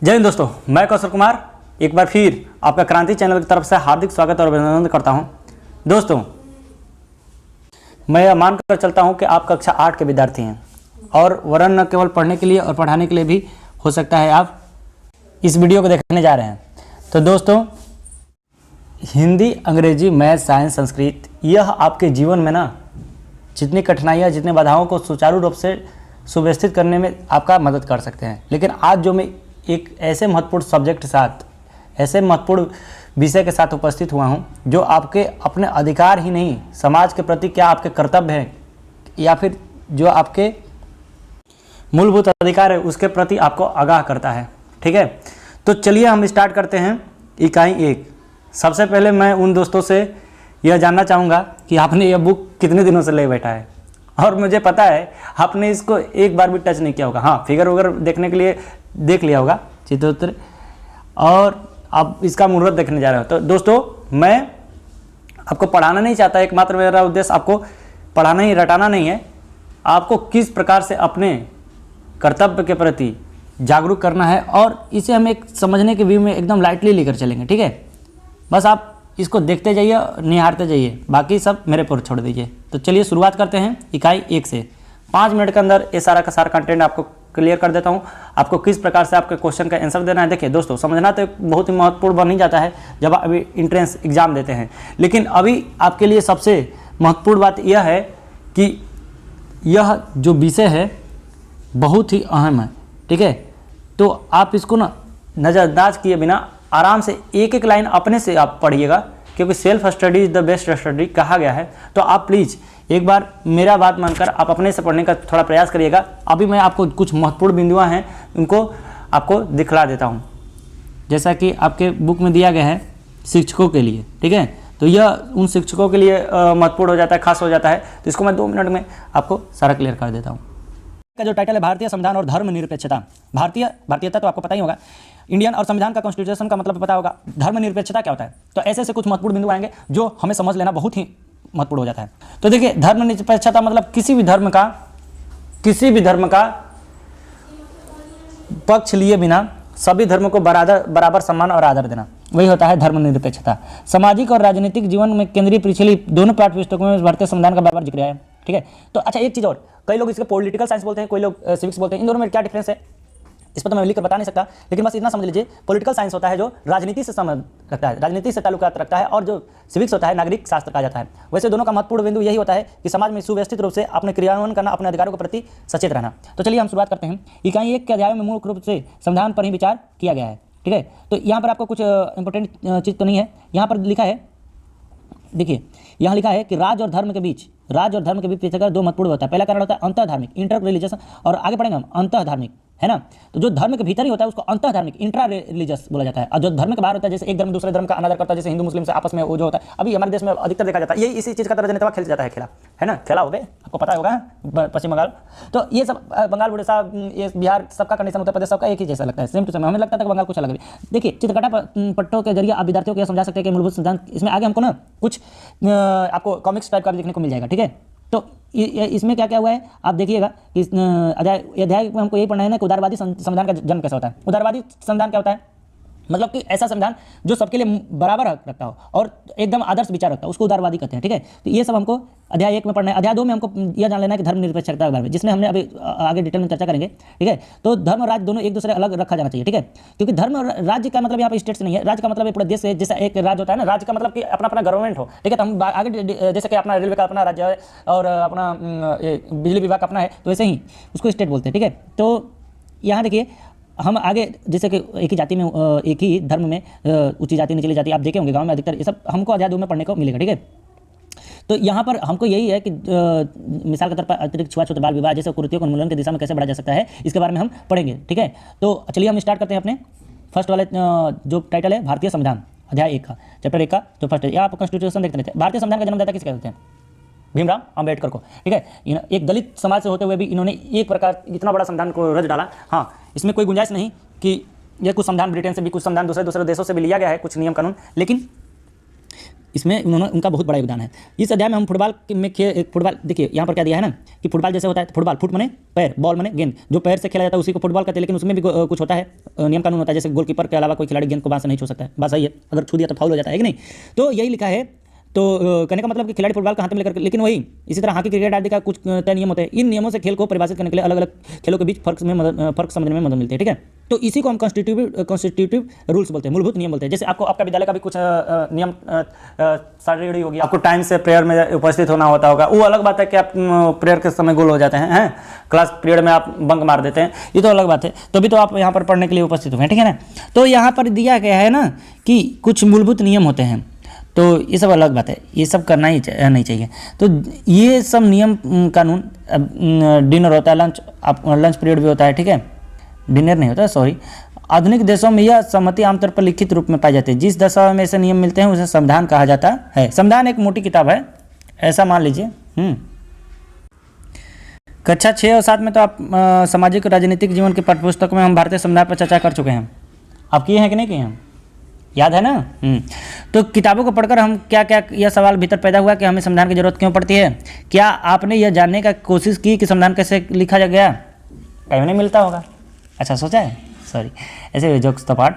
जय हिंद दोस्तों, मैं कौशल कुमार एक बार फिर आपका क्रांति चैनल की तरफ से हार्दिक स्वागत और अभिनंदन करता हूं। दोस्तों, मैं यह मानकर चलता हूं कि आप कक्षा 8 के विद्यार्थी हैं और वरन न केवल पढ़ने के लिए और पढ़ाने के लिए भी हो सकता है आप इस वीडियो को देखने जा रहे हैं। तो दोस्तों, हिंदी, अंग्रेजी, मैथ, साइंस, संस्कृत, यह आपके जीवन में ना जितनी कठिनाइयाँ, जितने बाधाओं को सुचारू रूप से सुव्यवस्थित करने में आपका मदद कर सकते हैं। लेकिन आज जो मैं एक ऐसे महत्वपूर्ण सब्जेक्ट के साथ, ऐसे महत्वपूर्ण विषय के साथ उपस्थित हुआ हूं, जो आपके अपने अधिकार ही नहीं, समाज के प्रति क्या आपके कर्तव्य हैं या फिर जो आपके मूलभूत अधिकार है उसके प्रति आपको आगाह करता है। ठीक है, तो चलिए हम स्टार्ट करते हैं इकाई 1। सबसे पहले मैं उन दोस्तों से यह जानना चाहूँगा कि आपने यह बुक कितने दिनों से ले बैठा है, और मुझे पता है आपने इसको एक बार भी टच नहीं किया होगा। हाँ, फिगर वगैरह देखने के लिए देख लिया होगा, चित्रोत्तर, और आप इसका मुहूर्त देखने जा रहे हो। तो दोस्तों, मैं आपको पढ़ाना नहीं चाहता, एकमात्र मेरा उद्देश्य आपको पढ़ाना ही, रटाना नहीं है। आपको किस प्रकार से अपने कर्तव्य के प्रति जागरूक करना है, और इसे हम एक समझने के व्यू में एकदम लाइटली लेकर चलेंगे। ठीक है, बस आप इसको देखते जाइए, निहारते जाइए, बाकी सब मेरे पर छोड़ दीजिए। तो चलिए शुरुआत करते हैं इकाई 1 से। 5 मिनट के अंदर ये सारा का सारा कंटेंट आपको क्लियर कर देता हूँ। आपको किस प्रकार से आपके क्वेश्चन का आंसर देना है। देखिए दोस्तों, समझना तो बहुत ही महत्वपूर्ण बन ही जाता है जब आप अभी इंट्रेंस एग्जाम देते हैं, लेकिन अभी आपके लिए सबसे महत्वपूर्ण बात यह है कि यह जो विषय है बहुत ही अहम है। ठीक है, तो आप इसको ना नज़रअंदाज किए बिना आराम से एक एक लाइन अपने से आप पढ़िएगा, क्योंकि self study is the best study कहा गया है। तो आप प्लीज़ एक बार मेरा बात मानकर आप अपने से पढ़ने का थोड़ा प्रयास करिएगा। अभी मैं आपको कुछ महत्वपूर्ण बिंदुआं हैं, उनको आपको दिखला देता हूं। जैसा कि आपके बुक में दिया गया है शिक्षकों के लिए। ठीक है, तो यह उन शिक्षकों के लिए महत्वपूर्ण हो जाता है, खास हो जाता है। तो इसको मैं 2 मिनट में आपको सारा क्लियर कर देता हूँ। का जो टाइटल है भारतीय संविधान और धर्मनिरपेक्षता। भारतीयता तो आपको पता ही होगा, इंडियन, और संविधान का कॉन्स्टिट्यूशन का मतलब पता होगा। धर्मनिरपेक्षता क्या होता है, तो ऐसे ऐसे कुछ महत्वपूर्ण बिंदु आएंगे जो हमें समझ लेना बहुत ही महत्वपूर्ण हो जाता है। तो देखिए, धर्मनिरपेक्षता मतलब किसी भी धर्म का पक्ष लिए बिना सभी धर्मों को बराबर सम्मान और आदर देना, वही होता है धर्मनिरपेक्षता। सामाजिक और राजनीतिक जीवन में केंद्रीय पिछली दोनों पाठ्य पुस्तकों में भारतीय संविधान का बार-बार जिक्र है। ठीक है, तो अच्छा एक चीज़ और, कई लोग इसके पॉलिटिकल साइंस बोलते हैं, कोई लोग सिविक्स बोलते हैं। इन दोनों में क्या डिफरेंस है इस पर तो मैं लिख कर बता नहीं सकता, लेकिन बस इतना समझ लीजिए, पॉलिटिकल साइंस होता है जो राजनीति से संबंध रखता है, राजनीति से ताल्लुकात रखता है, और जो सिविक्स होता है नागरिक शास्त्र कहा जाता है। वैसे दोनों का महत्वपूर्ण बिंदु यही होता है कि समाज में सुव्यवस्थित रूप से अपने क्रियान्वयन करना, अपने अधिकारों के प्रति सचेत रहना। तो चलिए हम शुरुआत करते हैं। इकाई 1 के अध्याय में मूल रूप से संविधान पर ही विचार किया गया है। ठीक है, तो यहाँ पर आपको कुछ इंपॉर्टेंट चीज़ तो नहीं है। यहाँ पर लिखा है, देखिए यहाँ लिखा है कि राज्य और धर्म के बीच पृथक दो महत्वपूर्ण होता है। पहला कारण होता है अंतर धार्मिक, इंटर रिलीजियस, और आगे पढ़ेंगे हम अंतर धार्मिक, है ना। तो जो धर्म के भीतर ही होता है उसको अंतर धार्मिक, इंट्रा रिलीजियस बोला जाता है, और जो धर्म के बाहर होता है, जैसे एक धर्म दूसरे धर्म का अनादर करता है, जैसे हिंदू मुस्लिम से आपस में वो जो होता है, अभी हमारे देश में अधिकतर देखा जाता है। यही इसी चीज़ का राजनीति खेल जाता है, खेला है ना, खेला हो गए, आपको पता होगा पश्चिम बंगाल। तो ये सब बंगाल, उड़ीसा, ये बिहार, सबका कंडीशन, उत्तर प्रदेश सबका एक ही जैसा लगता है, सेम टू सेम। हमें लगता था कि बंगाल कुछ अलग है। देखिए, चित्रकटा पट्टों के जरिए आप विद्यार्थियों को यह समझा सकते हैं कि मूलभूत सिद्धांत, इसमें आगे हमको ना कुछ आपको कॉमिक्स टाइप का देखने को मिल जाएगा। ठीक है, तो इसमें क्या क्या हुआ है आप देखिएगा। इस अध्याय में हमको यही पढ़ना है ना कि उदारवादी संविधान का जन्म कैसा होता है। उदारवादी संविधान क्या होता है, मतलब कि ऐसा संविधान जो सबके लिए बराबर हक रखता हो और एकदम आदर्श विचार रखता है, उसको उदारवादी कहते हैं। ठीक है, तो ये सब हमको अध्याय 1 में पढ़ना है। अध्याय 2 में हमको यह जान लेना है कि धर्मनिरपेक्षता के बारे में, जिसमें हमने अभी आगे डिटेल में चर्चा करेंगे। ठीक है, तो धर्म और राज्य दोनों एक दूसरे अलग रखा जाना चाहिए। ठीक है, क्योंकि धर्म और राज्य का मतलब यहाँ पर स्टेट से नहीं है, राज्य का मतलब पूरा देश से, जैसा एक राज्य होता है ना, राज्य का मतलब कि अपना अपना गवर्नमेंट हो। ठीक है, तो हम आगे जैसे कि अपना रेलवे का अपना राज्य है और अपना बिजली विभाग अपना है, तो वैसे ही उसको स्टेट बोलते हैं। ठीक है, तो यहाँ देखिए हम आगे, जैसे कि एक ही जाति में, एक ही धर्म में ऊंची जाति निचली जाति आप देखे होंगे गांव में अधिकतर, ये सब हमको अध्याय 2 में पढ़ने को मिलेगा। ठीक है, तो यहाँ पर हमको यही है कि मिसाल के तौर पर अतिरिक्त छुआछूत, बाल विवाह जैसे कुरीतियों को उन्मूलन की दिशा में कैसे बढ़ाया जा सकता है, इसके बारे में हम पढ़ेंगे। ठीक है, तो चलिए हम स्टार्ट करते हैं अपने फर्स्ट वाले जो टाइटल है भारतीय संविधान, अध्याय 1 का, चैप्टर 1 का जो फर्स्ट है। यहाँ आप कॉन्स्टिट्यूशन देखते रहते हैं। भारतीय संविधान का जन्मदाता किसे कहते हैं, भीमराव अम्बेडकर को। ठीक है, एक दलित समाज से होते हुए भी इन्होंने एक प्रकार इतना बड़ा संविधान को रच डाला। हाँ, इसमें कोई गुंजाइश नहीं कि यह कुछ संविधान ब्रिटेन से भी, कुछ संविधान दूसरे देशों से भी लिया गया है, कुछ नियम कानून, लेकिन इसमें उनका बहुत बड़ा योगदान है। इस अध्याय में हम फुटबॉल देखिए यहाँ पर क्या दिया है ना कि फुटबॉल जैसे होता है, फुटबॉल, फुट मने पैर, बॉल मने गेंद, जो पैर से खेला जाता है उसी को फुटबॉल कहते हैं, लेकिन उसमें भी कुछ होता है, नियम कानून होता है, जैसे गोलकीपर के अलावा कोई खिलाड़ी गेंद को बांह से नहीं छू सकता है, बात सही है, अगर छू दिया तो फाउल हो जाता है कि नहीं। तो यही लिखा है। तो कहने का मतलब कि खिलाड़ी फुटबॉल का हाथ में लेकर, लेकिन वही इसी तरह हॉकी, क्रिकेट आदि का कुछ तय नियम होते हैं। इन नियमों से खेल को परिभाषित करने के लिए अलग अलग खेलों के बीच फर्क समझने में मदद मिलती है, ठीक है। तो इसी को हम कॉन्स्टिट्यूटिव रूल्स बोलते हैं, मूलभूत नियम बोलते हैं। जैसे आपका विद्यालय का भी कुछ नियम सारणी होगी, आपको टाइम से प्रेयर में उपस्थित होना होगा। वो अलग बात है कि आप प्रेयर के समय गोल हो जाते हैं, क्लास पीरियड में आप बंक मार देते हैं, ये तो अलग बात है। तभी तो आप यहाँ पर पढ़ने के लिए उपस्थित हुए हैं, ठीक है ना। तो यहाँ पर दिया गया है ना कि कुछ मूलभूत नियम होते हैं, तो ये सब अलग बात है, ये सब करना ही नहीं चाहिए। तो ये सब नियम कानून, डिनर होता है, लंच पीरियड भी होता है, ठीक है, डिनर नहीं होता, सॉरी। आधुनिक देशों में यह सहमति आमतौर पर लिखित रूप में पाई जाती है। जिस दशा में ऐसे नियम मिलते हैं उसे संविधान कहा जाता है। संविधान एक मोटी किताब है, ऐसा मान लीजिए। कक्षा 6 और 7 में तो आप सामाजिक राजनीतिक जीवन के पाठ्यपुस्तक में हम भारतीय संविधान पर चर्चा कर चुके हैं। आप किए हैं कि नहीं किए हैं, याद है ना। तो किताबों को पढ़कर हम क्या यह सवाल भीतर पैदा हुआ कि हमें संविधान की जरूरत क्यों पड़ती है। क्या आपने यह जानने का कोशिश की कि संविधान कैसे लिखा जा गया, कहीं नहीं मिलता होगा, अच्छा सोचा है, सॉरी, ऐसे जोक्स तो पार्ट,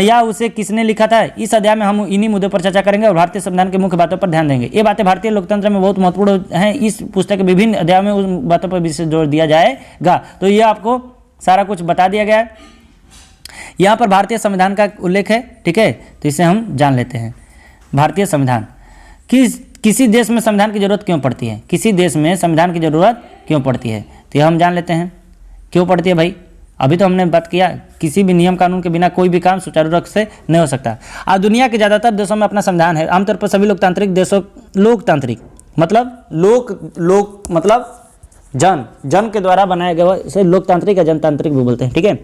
या उसे किसने लिखा था। इस अध्याय में हम इन्हीं मुद्दों पर चर्चा करेंगे और भारतीय संविधान की मुख्य बातों पर ध्यान देंगे। ये बातें भारतीय लोकतंत्र में बहुत महत्वपूर्ण हैं। इस पुस्तक के विभिन्न अध्यायों में उन बातों पर विशेष जोर दिया जाएगा। तो ये आपको सारा कुछ बता दिया गया है। यहाँ पर भारतीय संविधान का उल्लेख है, ठीक है, तो इसे हम जान लेते हैं। भारतीय संविधान, किसी देश में संविधान की जरूरत क्यों पड़ती है, किसी देश में संविधान की जरूरत क्यों पड़ती है, तो यह हम जान लेते हैं क्यों पड़ती है। भाई अभी तो हमने बात किया, किसी भी नियम कानून के बिना कोई भी काम सुचारू रूप से नहीं हो सकता। आज दुनिया के ज़्यादातर देशों में अपना संविधान है। आमतौर पर सभी लोकतांत्रिक देशों, लोकतांत्रिक मतलब लोक मतलब जन के द्वारा बनाया गया, इसे लोकतांत्रिक या जनतांत्रिक भी बोलते हैं, ठीक है।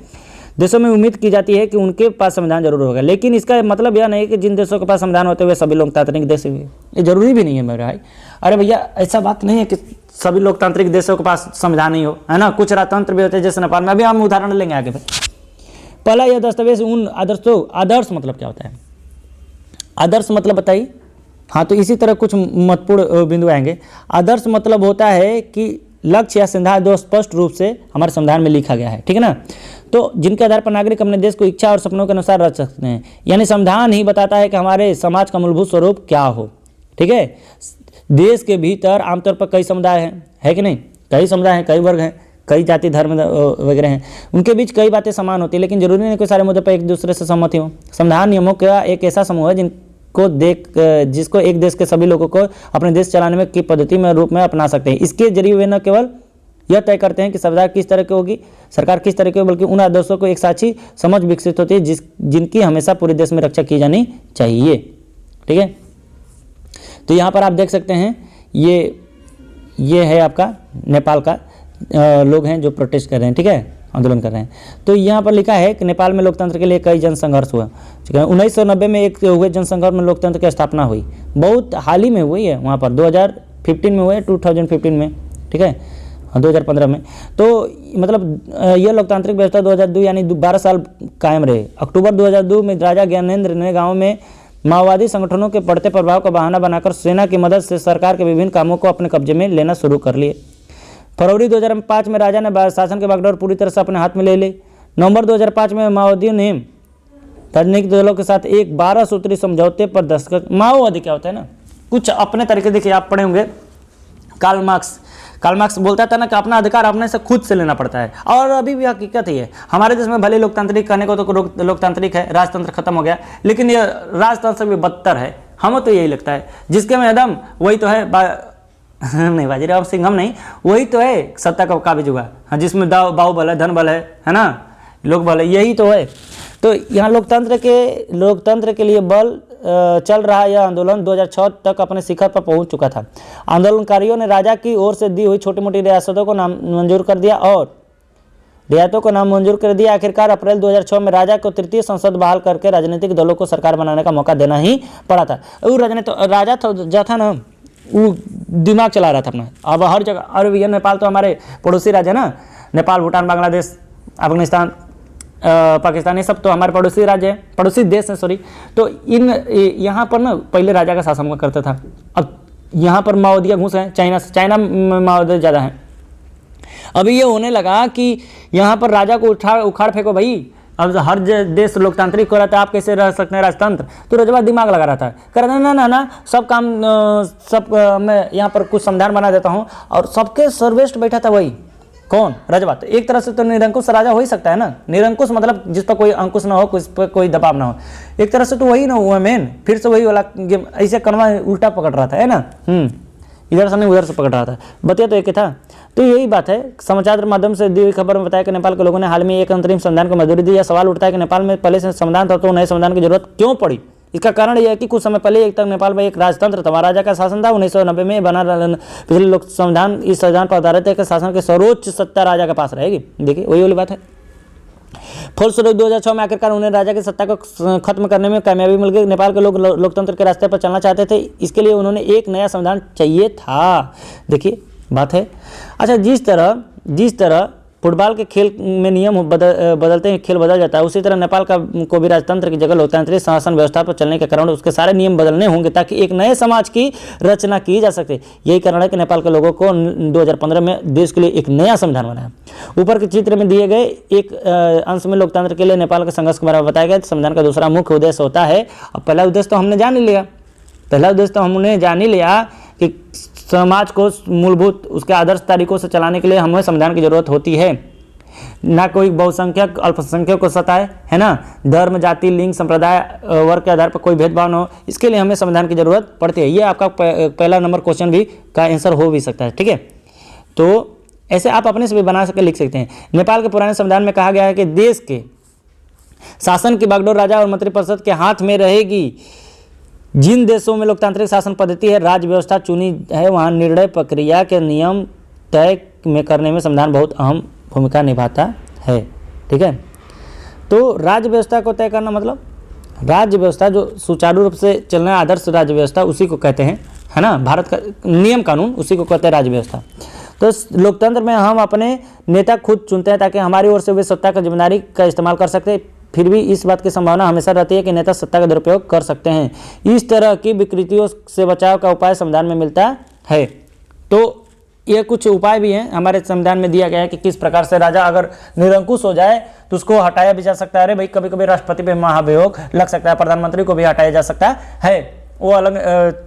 देशों में उम्मीद की जाती है कि उनके पास संविधान जरूर होगा, लेकिन इसका मतलब यह नहीं कि जिन देशों के पास संविधान होते हुए सभी लोकतांत्रिक देश, ये जरूरी भी नहीं है मेरे भाई। अरे भैया ऐसा बात नहीं है कि सभी लोकतांत्रिक देशों के पास संविधान नहीं हो, है ना। कुछ राजतंत्र भी होते हैं, जैसे नेपाल में। अभी हम उदाहरण लेंगे आगे भाई। पहला यह दस्तावेज उन आदर्श मतलब क्या होता है, आदर्श मतलब बताइए। हाँ, तो इसी तरह कुछ महत्वपूर्ण बिंदु आएंगे। आदर्श मतलब होता है कि लक्ष्य या सिद्धांत जो स्पष्ट रूप से हमारे संविधान में लिखा गया है, ठीक है ना। तो जिनके आधार पर नागरिक अपने देश को इच्छा और सपनों के अनुसार रच सकते हैं, यानी संविधान ही बताता है कि हमारे समाज का मूलभूत स्वरूप क्या हो, ठीक है। देश के भीतर आमतौर पर कई समुदाय हैं, है कि नहीं, कई समुदाय हैं, कई वर्ग हैं, कई जाति धर्म वगैरह हैं, उनके बीच कई बातें समान होती है, लेकिन जरूरी नहीं कोई सारे मुद्दों पर एक दूसरे से सहमति हो। संविधान नियमों का एक ऐसा समूह है जिसको एक देश के सभी लोगों को अपने देश चलाने में की पद्धति में रूप में अपना सकते हैं। इसके जरिए वे न केवल यह तय करते हैं कि सरकार किस तरह की होगी, सरकार किस तरह की होगी, बल्कि उन आदर्शों को एक साची समझ विकसित होती है जिनकी हमेशा पूरे देश में रक्षा की जानी चाहिए, ठीक है। तो यहाँ पर आप देख सकते हैं ये है आपका नेपाल का लोग हैं जो प्रोटेस्ट कर रहे हैं, ठीक है, आंदोलन कर रहे हैं। तो यहाँ पर लिखा है कि नेपाल में लोकतंत्र के लिए कई जनसंघर्ष हुआ, ठीक है। 1990 में एक हुए जनसंघर्ष में लोकतंत्र की स्थापना हुई, बहुत हाल ही में हुई है, वहाँ पर 2015 में हुए, 2015 में, ठीक है, 2015 में। तो मतलब यह लोकतांत्रिक व्यवस्था 2002 यानी 12 साल कायम रहे। अक्टूबर 2002 में राजा ज्ञानेंद्र ने गाँव में माओवादी संगठनों के बढ़ते प्रभाव का बहाना बनाकर सेना की मदद से सरकार के विभिन्न कामों को अपने कब्जे में लेना शुरू कर लिए। फरवरी 2005 में राजा ने शासन के बागडोर पूरी तरह से अपने हाथ में ले ली। नवंबर 2005 में माओवादियों ने राजनीतिक दलों के साथ एक 12 सूत्री समझौते पर दस्तखत। माओवादी क्या होता है ना, कुछ अपने तरीके, देखिए आप पढ़े होंगे, कार्ल मार्क्स बोलता था ना कि अपना अधिकार अपने से खुद से लेना पड़ता है। और अभी भी हकीकत ही है, हमारे देश में भले लोकतांत्रिक कहने को तो लोकतांत्रिक है, राजतंत्र खत्म हो गया, लेकिन ये राजतंत्र से भी बदतर है। हमें तो यही लगता है, जिसके में दम वही तो है नहीं बाजीराव सिंह हम नहीं, वही तो है सत्ता का काबिज हुआ, हाँ, जिसमें बाहुबल है, धन बल है ना, लोक बल है, यही तो है। तो यहाँ लोकतंत्र के लिए बल चल रहा यह आंदोलन 2006 तक अपने शिखर पर पहुंच चुका था। आंदोलनकारियों ने राजा की ओर से दी हुई छोटी मोटी रियासतों को मंजूर कर दिया और रियायतों को नाम मंजूर कर दिया। आखिरकार अप्रैल 2006 में राजा को तृतीय संसद बहाल करके राजनीतिक दलों को सरकार बनाने का मौका देना ही पड़ा था। वो राजा था ना, वो दिमाग चला रहा था अपना। अब हर जगह, अरे भैया नेपाल तो हमारे पड़ोसी राज्य है ना, नेपाल, भूटान, बांग्लादेश, अफगानिस्तान, पाकिस्तान, ये सब तो हमारे पड़ोसी राज्य है, पड़ोसी देश हैं, सॉरी। तो इन यहाँ पर ना पहले राजा का शासन हुआ करता था। अब यहाँ पर माओवादियाँ घुस हैं चाइना से, चाइना में माओवादी ज़्यादा हैं। अभी ये होने लगा कि यहाँ पर राजा को उखाड़ फेंको भाई। अब हर देश लोकतांत्रिक हो रहा था, आप कैसे रह सकते हैं राजतंत्र। तो रजवा दिमाग लगा रहा था, कह रहा था ना सब काम मैं यहाँ पर कुछ संविधान बना देता हूँ, और सबके सर्वश्रेष्ठ बैठा था वही कौन, रजवा। तो एक तरह से तो निरंकुश राजा हो ही सकता है ना, निरंकुश मतलब जिस पर कोई अंकुश ना हो, उस पर कोई दबाव ना हो, एक तरह से तो वही ना हुआ मेन। फिर से वही वाला गेम, ऐसे कनवा उल्टा पकड़ रहा था, है ना, इधर से नहीं उधर से पकड़ रहा था, बतिया तो एक ही था। तो यही बात है। समाचार माध्यम से दी हुई खबर में बताया कि नेपाल के लोगों ने हाल में एक अंतरिम संविधान को मंजूरी दी। यह सवाल उठता है कि नेपाल में पहले से संविधान था तो नए संविधान की जरूरत क्यों पड़ी। इसका कारण यह है कि कुछ समय पहले एक तक नेपाल में एक राजतंत्र था, महाराजा का शासन था। 1990 में बना पिछले लोक संविधान इस संविधान पर आधारित है कि शासन की सर्वोच्च सत्ता राजा के पास रहेगी। देखिए वही वाली बात है। फलस्वरूप 2006 में आखिरकार उन्हें राजा की सत्ता को खत्म करने में कामयाबी मिल गई। नेपाल के लोग लोकतंत्र के रास्ते पर चलना चाहते थे, इसके लिए उन्होंने एक नया संविधान चाहिए था। देखिए बात है। अच्छा, जिस तरह फुटबॉल के खेल में नियम बदलते हैं, खेल बदल जाता है, उसी तरह नेपाल को भी राजतंत्र की जगह लोकतांत्रिक शासन व्यवस्था पर चलने के कारण उसके सारे नियम बदलने होंगे ताकि एक नए समाज की रचना की जा सके। यही कारण है कि नेपाल के लोगों को 2015 में देश के लिए एक नया संविधान बनाया। ऊपर के चित्र में दिए गए एक अंश में लोकतंत्र के लिए नेपाल के संघर्ष के बारे में बताया गया। संविधान का दूसरा मुख्य उद्देश्य होता है, अब पहला उद्देश्य तो हमने जान ही लिया कि समाज को मूलभूत उसके आदर्श तरीकों से चलाने के लिए हमें संविधान की जरूरत होती है। ना कोई बहुसंख्यक अल्पसंख्यक को सताए, है ना, धर्म, जाति, लिंग, संप्रदाय, वर्ग के आधार पर कोई भेदभाव न हो, इसके लिए हमें संविधान की जरूरत पड़ती है। ये आपका पहला नंबर क्वेश्चन भी का आंसर हो भी सकता है। ठीक है, तो ऐसे आप अपने से भी बना सके लिख सकते हैं। नेपाल के पुराने संविधान में कहा गया है कि देश के शासन की बागडोर राजा और मंत्रिपरिषद के हाथ में रहेगी। जिन देशों में लोकतांत्रिक शासन पद्धति है, राज्य व्यवस्था चुनी है, वहाँ निर्णय प्रक्रिया के नियम तय में करने में संविधान बहुत अहम भूमिका निभाता है। ठीक है, तो राज्य व्यवस्था को तय करना मतलब राज्य व्यवस्था जो सुचारू रूप से चलना, आदर्श राज्य व्यवस्था उसी को कहते हैं, है ना, भारत का नियम कानून उसी को कहते हैं राज्य व्यवस्था। तो लोकतंत्र में हम अपने नेता खुद चुनते हैं ताकि हमारी ओर से वे सत्ता का जिम्मेदारी का इस्तेमाल कर सकते। फिर भी इस बात की संभावना हमेशा रहती है कि नेता सत्ता का दुरुपयोग कर सकते हैं। इस तरह की विकृतियों से बचाव का उपाय संविधान में मिलता है। तो ये कुछ उपाय भी हैं हमारे संविधान में दिया गया है कि किस प्रकार से राजा अगर निरंकुश हो जाए तो उसको हटाया भी जा सकता है। अरे भाई, कभी कभी राष्ट्रपति पे महाभियोग लग सकता है, प्रधानमंत्री को भी हटाया जा सकता है, वो अलग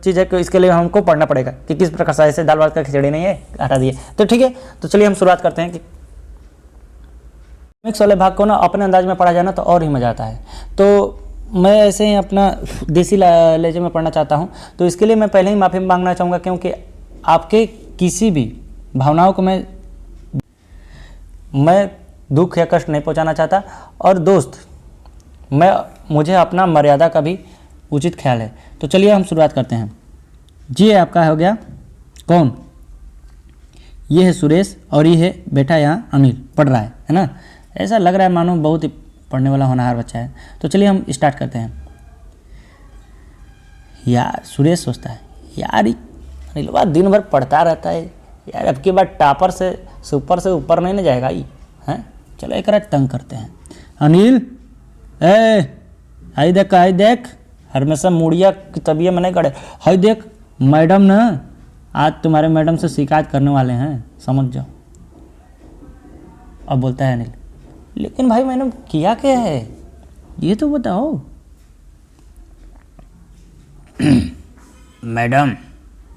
चीज़ है कि इसके लिए हमको पढ़ना पड़ेगा कि किस प्रकार से, ऐसे दाल भात का खिचड़ी नहीं है, हटा दिए। तो ठीक है, तो चलिए हम शुरुआत करते हैं कि इकोनॉमिक्स वाले भाग को ना अपने अंदाज में पढ़ा जाना तो और ही मज़ा आता है। तो मैं ऐसे ही अपना देसी लहजे में पढ़ना चाहता हूँ, तो इसके लिए मैं पहले ही माफ़ी मांगना चाहूँगा क्योंकि आपके किसी भी भावनाओं को मैं दुख या कष्ट नहीं पहुँचाना चाहता। और दोस्त, मुझे अपना मर्यादा का भी उचित ख्याल है। तो चलिए हम शुरुआत करते हैं। जी आपका हो गया कौन, ये है सुरेश और ये है बेटा यहाँ अनिल पढ़ रहा है ना। ऐसा लग रहा है मानो बहुत ही पढ़ने वाला होनहार बच्चा है। तो चलिए हम स्टार्ट करते हैं। यार सुरेश सोचता है, यार अनिलवा दिन भर पढ़ता रहता है यार, अब की बार टॉपर से ऊपर नहीं ना जाएगा ये, हैं। चलो एक रात तंग करते हैं। अनिल, हाई देख हमेशा मुड़िया की तबीयत में नहीं करे, हाई देख मैडम ना आज तुम्हारे मैडम से शिकायत करने वाले हैं, समझ जाओ। अब बोलता है अनिल, लेकिन भाई मैंने किया क्या है ये तो बताओ। मैडम,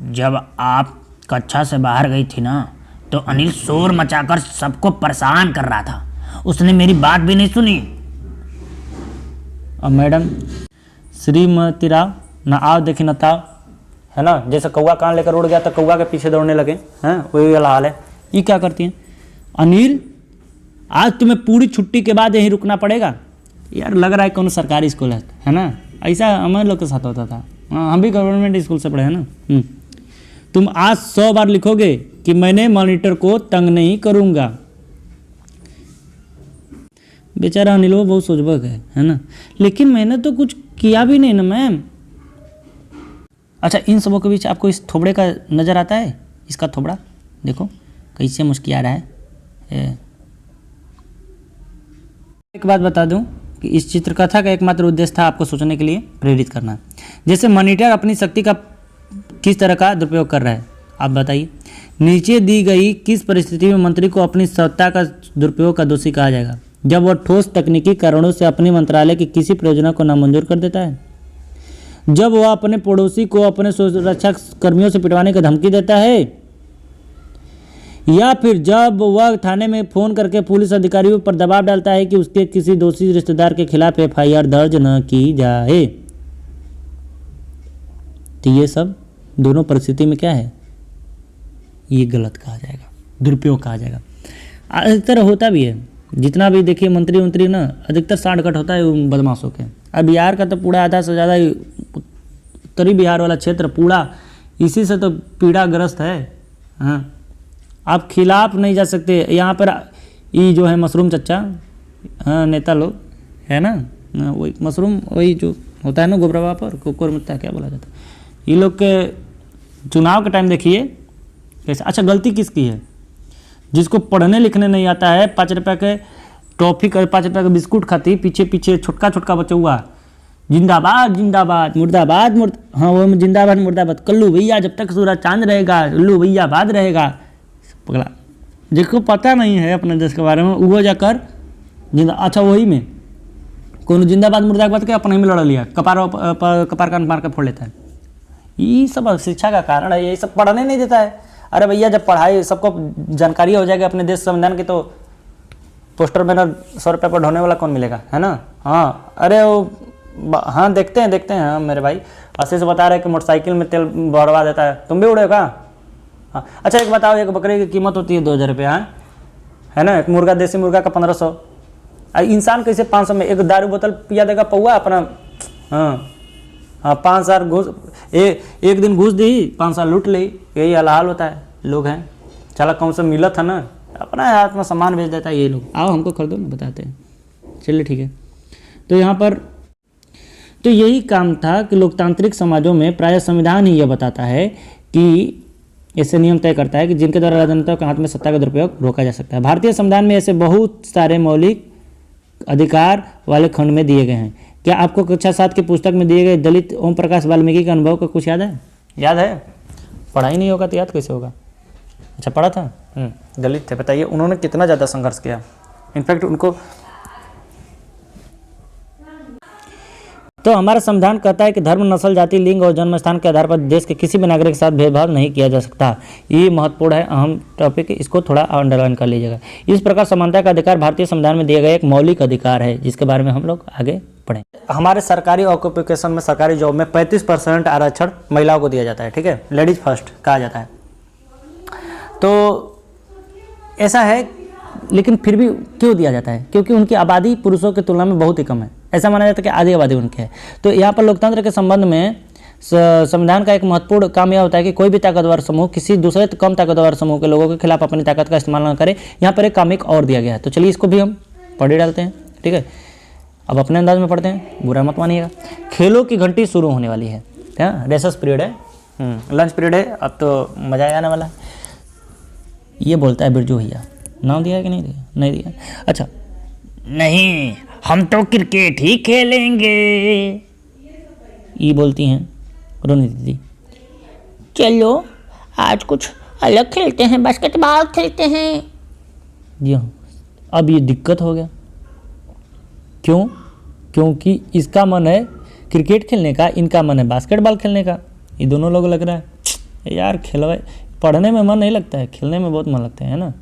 जब आप कक्षा से बाहर गई थी ना तो अनिल शोर मचाकर सबको परेशान कर रहा था, उसने मेरी बात भी नहीं सुनी। अब मैडम, श्रीमती राव ना आओ देखी न ताओ, है ना, जैसे कौवा कान लेकर उड़ गया तो कौवा के पीछे दौड़ने लगे, हैं, वही वाला हाल है। ये क्या करती हैं? अनिल, आज तुम्हें पूरी छुट्टी के बाद यहीं रुकना पड़ेगा। यार लग रहा है कौन सरकारी स्कूल है ना, ऐसा हमारे लोग के साथ होता था। हाँ, हम भी गवर्नमेंट स्कूल से पढ़े हैं ना। तुम आज 100 बार लिखोगे कि मैंने मॉनिटर को तंग नहीं करूँगा। बेचारा अनिल वो बहुत सोचबक है ना, लेकिन मैंने तो कुछ किया भी नहीं ना मैम। अच्छा, इन सबों के बीच आपको इस थोबड़े का नज़र आता है? इसका थोबड़ा देखो कैसे मुस्किया रहा है। एक बात बता दूं कि इस चित्रकथा का एकमात्र उद्देश्य था आपको सोचने के लिए प्रेरित करना। जैसे मॉनिटर अपनी शक्ति का किस तरह का दुरुपयोग कर रहा है, आप बताइए। नीचे दी गई किस परिस्थिति में मंत्री को अपनी सत्ता का दुरुपयोग का दोषी कहा जाएगा? जब वह ठोस तकनीकी कारणों से अपने मंत्रालय की किसी परियोजना को नामंजूर कर देता है, जब वह अपने पड़ोसी को अपने सुरक्षा कर्मियों से पिटवाने की धमकी देता है, या फिर जब वह थाने में फोन करके पुलिस अधिकारियों पर दबाव डालता है कि उसके किसी दोषी रिश्तेदार के खिलाफ एफआईआर दर्ज न की जाए। तो ये सब दोनों परिस्थिति में क्या है, ये गलत कहा जाएगा, दुरुपयोग कहा जाएगा। अधिकतर होता भी है, जितना भी देखिए मंत्री ना अधिकतर साठगढ़ होता है उन बदमाशों के। अब बिहार का तो पूरा आधा से ज़्यादा उत्तरी बिहार वाला क्षेत्र पूरा इसी से तो पीड़ाग्रस्त है। हाँ, आप खिलाफ नहीं जा सकते। यहाँ पर ये जो है मशरूम चच्चा, हाँ नेता लोग है ना, वही मशरूम वही जो होता है ना गोबरवा पर कुकुर मुत्ता क्या बोला जाता है, ये लोग के चुनाव के टाइम देखिए कैसे। अच्छा, गलती किसकी है? जिसको पढ़ने लिखने नहीं आता है, 5 रुपये के टॉफ़ी का 5 रुपये का बिस्कुट खाती, पीछे पीछे छोटका छोटका बच्चा हुआ जिंदाबाद जिंदाबाद मुर्दाबाद हाँ वो जिंदाबाद मुर्दाबाद, कल्लू भैया जब तक सूरज चांद रहेगा, उल्लू भैया बाद रहेगा। पगला जिसको पता नहीं है अपने देश के बारे में वो जाकर अच्छा वही में कौन जिंदाबाद मुर्दाबाद के अपने ही में लड़ लिया, कपार कान मार के फोड़ लेता है। ये सब शिक्षा का कारण है, ये सब पढ़ने नहीं देता है। अरे भैया जब पढ़ाई सबको जानकारी हो जाएगी अपने देश संविधान की, तो पोस्टर बैनर 100 रुपये पर ढोने वाला कौन मिलेगा, है ना। हाँ अरे वो हाँ देखते हैं हाँ मेरे भाई अस्सी से बता रहे कि मोटरसाइकिल में तेल बढ़वा देता है, तुम भी उड़ेगा। हाँ अच्छा एक बताओ, एक बकरे की कीमत होती है 2000 रुपये, हाँ है ना। एक मुर्गा देसी मुर्गा का 1500। इंसान कैसे 500 में एक दारू बोतल पिया देगा पौआ अपना। हाँ 5 साल घूस एक दिन घूस दी 5 साल लूट ली, यही हाल होता है। लोग हैं चला कौन सा मिला था ना, अपना हाथ में सामान भेज देता है ये लोग, आओ हमको खरीदो बताते हैं, चलिए ठीक है। तो यहाँ पर तो यही काम था कि लोकतांत्रिक समाजों में प्रायः संविधान ही यह बताता है कि ऐसे नियम तय करता है कि जिनके द्वारा राजनेताओं के हाथ में सत्ता का दुरुपयोग रोका जा सकता है। भारतीय संविधान में ऐसे बहुत सारे मौलिक अधिकार वाले खंड में दिए गए हैं। क्या आपको कक्षा 7 की पुस्तक में दिए गए दलित ओम प्रकाश वाल्मीकि के अनुभव का कुछ याद है? याद है? पढ़ा ही नहीं होगा तो याद कैसे होगा। अच्छा पढ़ा था, दलित थे, बताइए उन्होंने कितना ज़्यादा संघर्ष किया। इनफैक्ट उनको तो हमारा संविधान कहता है कि धर्म, नस्ल, जाति, लिंग और जन्म स्थान के आधार पर देश के किसी भी नागरिक के साथ भेदभाव नहीं किया जा सकता। ये महत्वपूर्ण है, अहम टॉपिक, इसको थोड़ा अंडरलाइन कर लीजिएगा। इस प्रकार समानता का अधिकार भारतीय संविधान में दिया गया एक मौलिक अधिकार है, जिसके बारे में हम लोग आगे पढ़ें। हमारे सरकारी ऑक्यूपेशन में, सरकारी जॉब में 35% आरक्षण महिलाओं को दिया जाता है, ठीक है, लेडीज फर्स्ट कहा जाता है। तो ऐसा है, लेकिन फिर भी क्यों दिया जाता है? क्योंकि उनकी आबादी पुरुषों की तुलना में बहुत ही कम है। ऐसा माना जाता है कि आधी आबादी उनकी है। तो यहाँ पर लोकतंत्र के संबंध में संविधान का एक महत्वपूर्ण काम यह होता है कि कोई भी ताकतवर समूह किसी दूसरे कम ताकतवर समूह के लोगों के खिलाफ अपनी ताकत का इस्तेमाल न करे। यहाँ पर एक काम एक और दिया गया है, तो चलिए इसको भी हम पढ़ ही डालते हैं, ठीक है। अब अपने अंदाज में पढ़ते हैं, बुरा मत मानिएगा। खेलों की घंटी शुरू होने वाली है, रेसेस पीरियड है, लंच पीरियड है, अब तो मज़ा आने वाला है। ये बोलता है बिरजू भैया, नाम दिया है कि नहीं दिया? नहीं दिया। अच्छा नहीं, हम तो क्रिकेट ही खेलेंगे, ये बोलती हैं रोनी दीदी। चलो आज कुछ अलग खेलते हैं, बास्केटबॉल खेलते हैं। जी हाँ, अब ये दिक्कत हो गया। क्यों? क्योंकि इसका मन है क्रिकेट खेलने का, इनका मन है बास्केटबॉल खेलने का। ये दोनों लोग लग रहा है यार खेलवाए, पढ़ने में मन नहीं लगता है, खेलने में बहुत मन लगता है ना।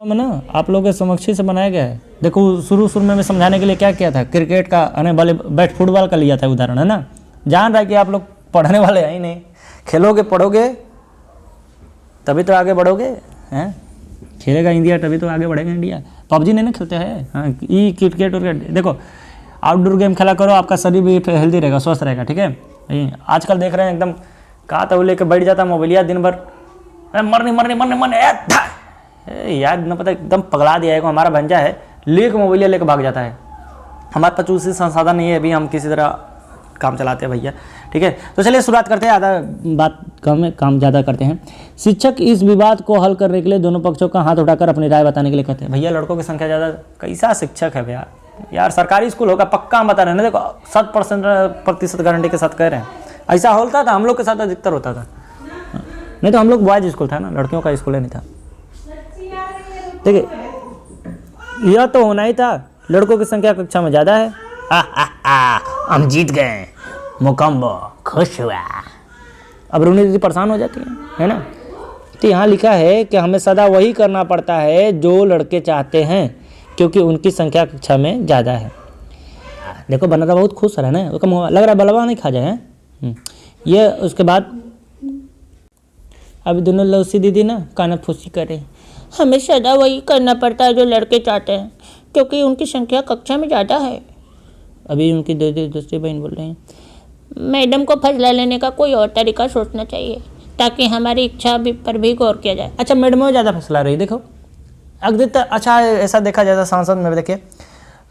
ना आप लोगों के समक्ष से बनाया गया है। देखो शुरू में मैं समझाने के लिए क्या किया था, क्रिकेट का बैट फुटबॉल का लिया था उदाहरण, है ना। जान रहा है कि आप लोग पढ़ने वाले हैं ही नहीं, खेलोगे पढ़ोगे तभी तो आगे बढ़ोगे, हैं। खेलेगा इंडिया तभी तो आगे बढ़ेगा इंडिया। पबजी नहीं ना खेलते हैं, हाँ ये क्रिकेट उर्केट। देखो आउटडोर गेम खेला करो, आपका शरीर भी हेल्दी रहेगा, स्वस्थ रहेगा, ठीक है। आजकल देख रहे हैं एकदम कहा था वो लेकर बैठ जाता मोबाइलिया दिन भर, मरने याद न पता एकदम पगला दिया है को। हमारा भंजा है लेके मोबाइलिया लेके भाग जाता है। हमारे पास उसी संसाधन नहीं है, अभी हम किसी तरह काम चलाते हैं भैया, ठीक है। तो चलिए शुरुआत करते हैं, आधा बात कम है काम ज़्यादा करते हैं। शिक्षक इस विवाद को हल करने के लिए दोनों पक्षों का हाथ उठाकर अपनी राय बताने के लिए कहते हैं। भैया लड़कों की संख्या ज़्यादा, कैसा शिक्षक है भैया, यार सरकारी स्कूल होगा पक्का हम बता रहे हैं ना, देखो 100% गारंटी के साथ कह रहे हैं। ऐसा होता था हम लोग के साथ, अधिकतर होता था। नहीं तो हम लोग बॉयज स्कूल था ना, लड़कियों का स्कूल ही नहीं था। देखिए यह तो होना ही था, लड़कों की संख्या कक्षा में ज़्यादा है। हम जीत गए, मुकम्मो खुश हुआ। अब रोनी दीदी परेशान हो जाती है ना। तो यहाँ लिखा है कि हमें सदा वही करना पड़ता है जो लड़के चाहते हैं, क्योंकि उनकी संख्या कक्षा में ज़्यादा है। देखो बना तो बहुत खुश रहा ना, उसका लग रहा है बलवा नहीं खा जाए। ये उसके बाद अभी दोनों लौसी दीदी ना काना फूसी करे, हमें सदा वही करना पड़ता है जो लड़के चाहते हैं, क्योंकि उनकी संख्या कक्षा में ज़्यादा है। अभी उनकी दूसरी बहन बोल रही हैं, मैडम को फैसला लेने का कोई और तरीका सोचना चाहिए ताकि हमारी इच्छा भी पर भी गौर किया जाए। अच्छा मैडम में ज़्यादा फैसला रही, देखो अधिकतर अच्छा ऐसा देखा जाता है सांसद में, देखिए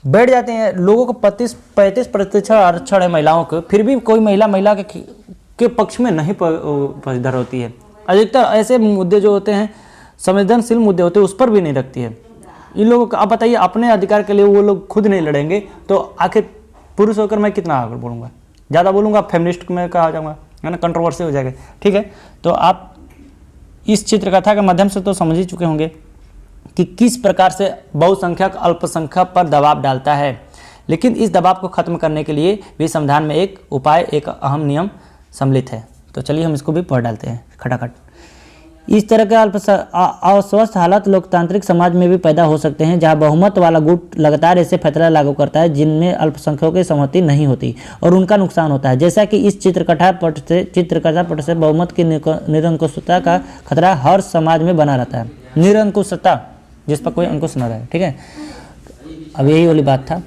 बैठ जाते हैं लोगों को 35% आरक्षण है महिलाओं को, फिर भी कोई महिला के पक्ष में नहीं इधर होती है। अधिकतर ऐसे मुद्दे जो होते हैं संवेदनशील मुद्दे होते हैं उस पर भी नहीं रखती है इन लोगों का। आप बताइए अपने अधिकार के लिए वो लोग खुद नहीं लड़ेंगे तो आखिर पुरुष होकर मैं कितना आगे बोलूँगा, ज़्यादा बोलूँगा फेमिनिस्ट में कहा जाऊँगा, है ना, कंट्रोवर्सी हो जाएगा। ठीक है, तो आप इस चित्रकथा के माध्यम से तो समझ ही चुके होंगे कि किस प्रकार से बहुसंख्यक अल्पसंख्यक पर दबाव डालता है, लेकिन इस दबाव को खत्म करने के लिए भी संविधान में एक उपाय, एक अहम नियम सम्मिलित है। तो चलिए हम इसको भी पढ़ डालते हैं खटाखट। इस तरह के अस्वस्थ हालत लोकतांत्रिक समाज में भी पैदा हो सकते हैं, जहां बहुमत वाला गुट लगातार ऐसे फैसला लागू करता है जिनमें अल्पसंख्यकों की सहमति नहीं होती और उनका नुकसान होता है। जैसा कि इस चित्रकथा पट से बहुमत की निरंकुशता का खतरा हर समाज में बना रहता है। निरंकुशता, जिस पर कोई अंकुश न रहे। ठीक है, अब यही वाली बात था।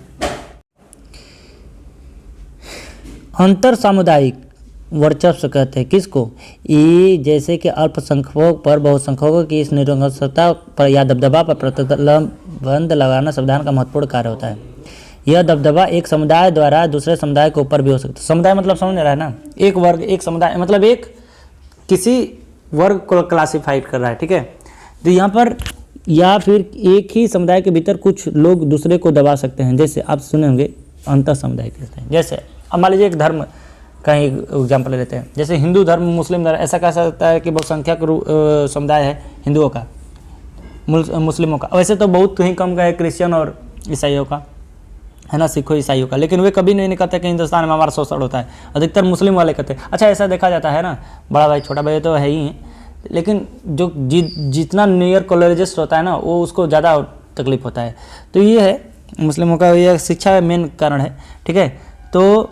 अंतर सामुदायिक वर्चस्व कहते हैं किसको, ये जैसे कि अल्पसंख्यकों पर बहुसंख्यकों की इस निरंकुशता पर या दबदबा पर प्रतिबंध लगाना संविधान का महत्वपूर्ण कार्य होता है। यह दबदबा एक समुदाय द्वारा दूसरे समुदाय के ऊपर भी हो सकता है। समुदाय मतलब समझ रहा है ना, एक वर्ग एक समुदाय मतलब एक किसी वर्ग को क्लासीफाइड कर रहा है। ठीक है, तो यहाँ पर या फिर एक ही समुदाय के भीतर कुछ लोग दूसरे को दबा सकते हैं। जैसे आप सुने होंगे अंतर सामुदायिक कहते हैं। जैसे अब मान लीजिए एक धर्म का ही एग्जाम्पल लेते हैं, जैसे हिंदू धर्म मुस्लिम धर्म, ऐसा कह सकता है कि बहुसंख्यक समुदाय है हिंदुओं का मुस्लिमों का। वैसे तो बहुत ही कम का है क्रिश्चियन और ईसाइयों का, है ना, सिखों ईसाइयों का, लेकिन वे कभी नहीं कहते कि हिंदुस्तान में हमारा शोषण होता है। अधिकतर मुस्लिम वाले कहते हैं। अच्छा ऐसा देखा जाता है ना, बड़ा भाई छोटा भाई तो है ही है, लेकिन जो जितना नियर कोलरिजिस्ट होता है ना वो उसको ज़्यादा तकलीफ होता है। तो ये है मुस्लिमों का, यह शिक्षा मेन कारण है। ठीक है, तो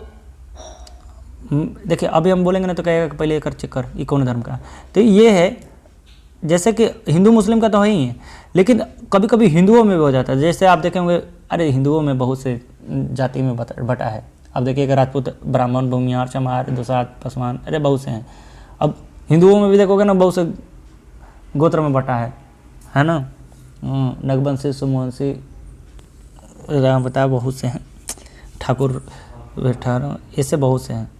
देखिए अभी हम बोलेंगे ना तो कहेगा कि पहले कर चेक कर ये कौन धर्म का। तो ये है जैसे कि हिंदू मुस्लिम का तो है ही है, लेकिन कभी कभी हिंदुओं में भी हो जाता है। जैसे आप देखेंगे अरे हिंदुओं में बहुत से जाति में बटा है। अब देखिएगा राजपूत, ब्राह्मण, भूमिहार, चमार, दुसाध, पासवान, अरे बहुत से हैं। अब हिंदुओं में भी देखोगे ना बहुत से गोत्र में बटा है ना, नगवंशी, सोमवंशी, राम बता बहुत से हैं, ठाकुर, ऐसे बहुत से हैं।